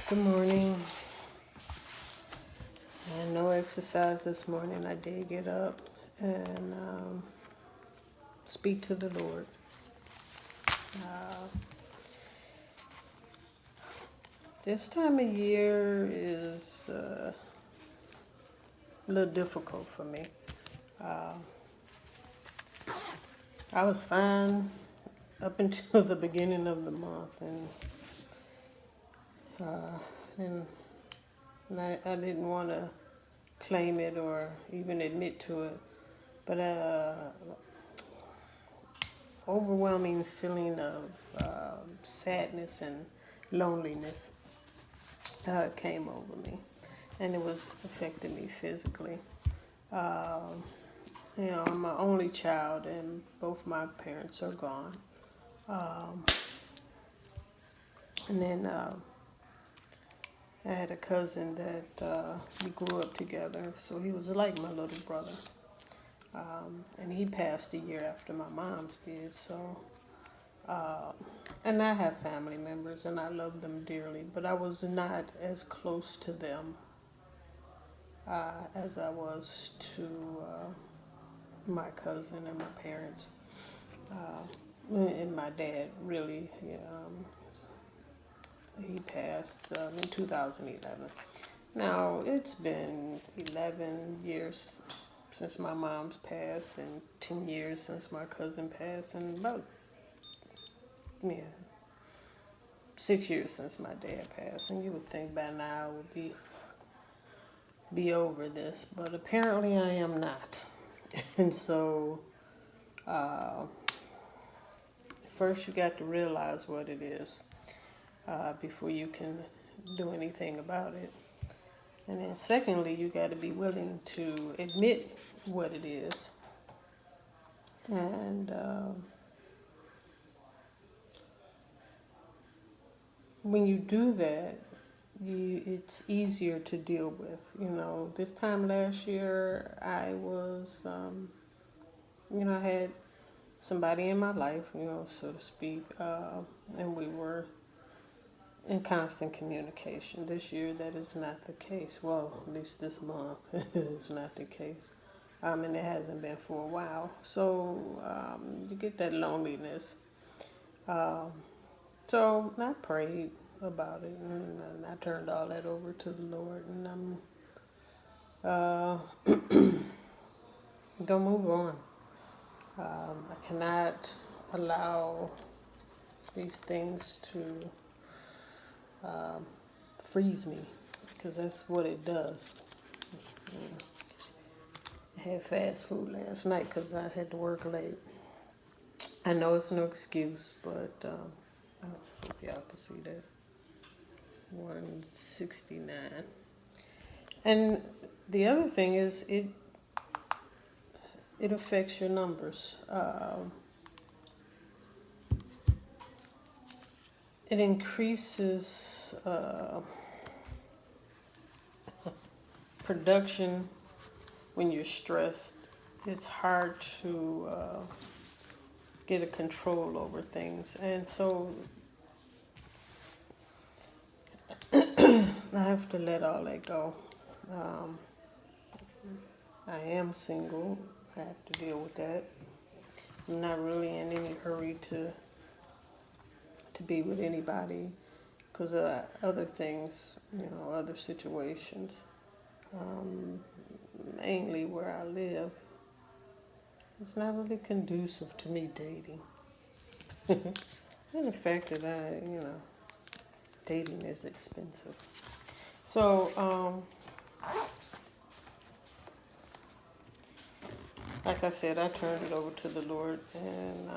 Good morning. And no exercise this morning. I did get up and speak to the Lord. This time of year is a little difficult for me. I was fine up until the beginning of the month, and I didn't want to claim it or even admit to it, but overwhelming feeling of sadness and loneliness came over me, and it was affecting me physically. I'm my only child, and both my parents are gone. And then I had a cousin that we grew up together, so he was like my little brother. And he passed a year after my mom's did, so. And I have family members, and I love them dearly, but I was not as close to them as I was to my cousin and my parents. And my dad, really, he passed in 2011. Now, it's been 11 years since my mom's passed, and 10 years since my cousin passed, and about 6 years since my dad passed. And you would think by now I would be over this, but apparently I am not. And so, first you got to realize what it is before you can do anything about it. And then secondly, you got to be willing to admit what it is. And when you do that, it's easier to deal with. This time last year, I was, I had somebody in my life, so to speak, and we were in constant communication. This year, that is not the case. Well, at least this month is not the case. And it hasn't been for a while. So you get that loneliness. So I prayed about it, and I turned all that over to the Lord, and I'm gonna move on. I cannot allow these things to freeze me, because that's what it does. I had fast food last night because I had to work late. I know it's no excuse, but I hope y'all can see that. 169. And the other thing is it affects your numbers. It increases production when you're stressed. It's hard to get a control over things, and so I have to let all that go. I am single. I have to deal with that. I'm not really in any hurry to be with anybody because of other things, other situations. Mainly where I live, it's not really conducive to me dating. And the fact that dating is expensive. So, like I said, I turned it over to the Lord and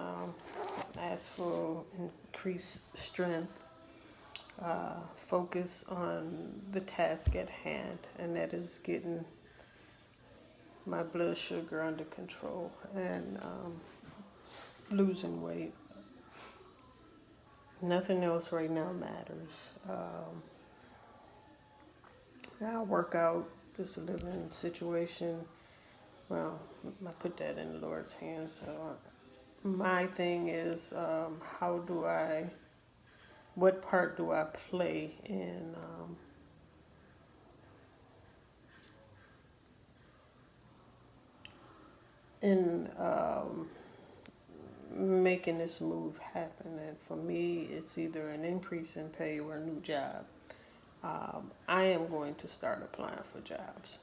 asked for increased strength, focus on the task at hand, and that is getting my blood sugar under control and losing weight. Nothing else right now matters. I work out, just a living situation. Well, I put that in the Lord's hands. So my thing is, how do I what part do I play in making this move happen? And for me, it's either an increase in pay or a new job. I am going to start applying for jobs.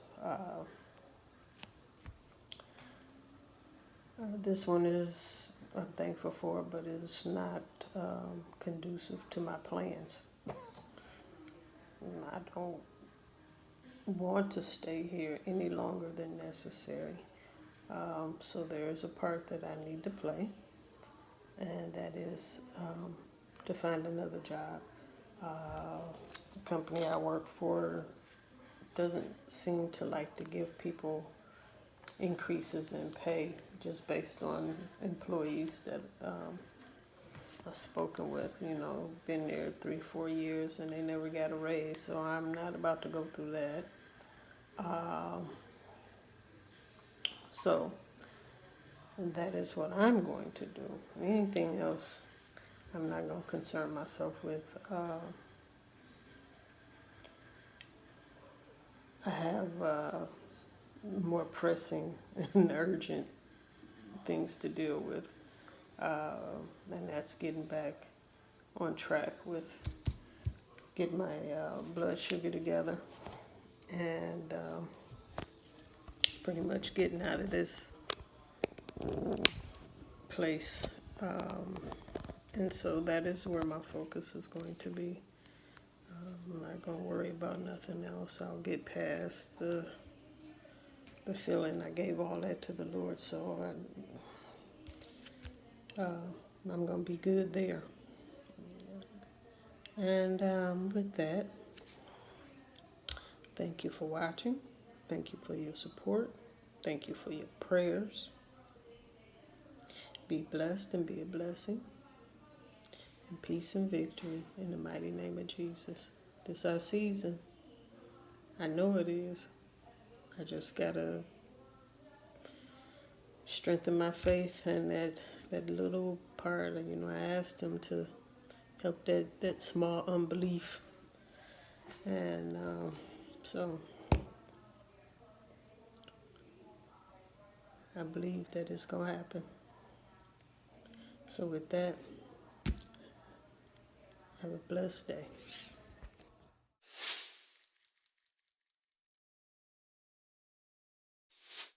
This one is, I'm thankful for, but it's not conducive to my plans. I don't want to stay here any longer than necessary. So there is a part that I need to play, and that is to find another job. The company I work for doesn't seem to like to give people increases in pay just based on employees that I've spoken with, been there 3-4 years and they never got a raise, so I'm not about to go through that. So that is what I'm going to do. Anything else, I'm not going to concern myself with. I have more pressing and urgent things to deal with, and that's getting back on track with getting my blood sugar together and pretty much getting out of this place. And so that is where my focus is going to be. I'm not going to worry about nothing else. I'll get past the feeling I gave all that to the Lord, so I'm going to be good there. And with that, thank you for watching. Thank you for your support. Thank you for your prayers. Be blessed and be a blessing. And peace and victory in the mighty name of Jesus. This our season. I know it is. I just gotta strengthen my faith and that little part. I asked him to help that small unbelief. And so I believe that it's going to happen. So with that, have a blessed day.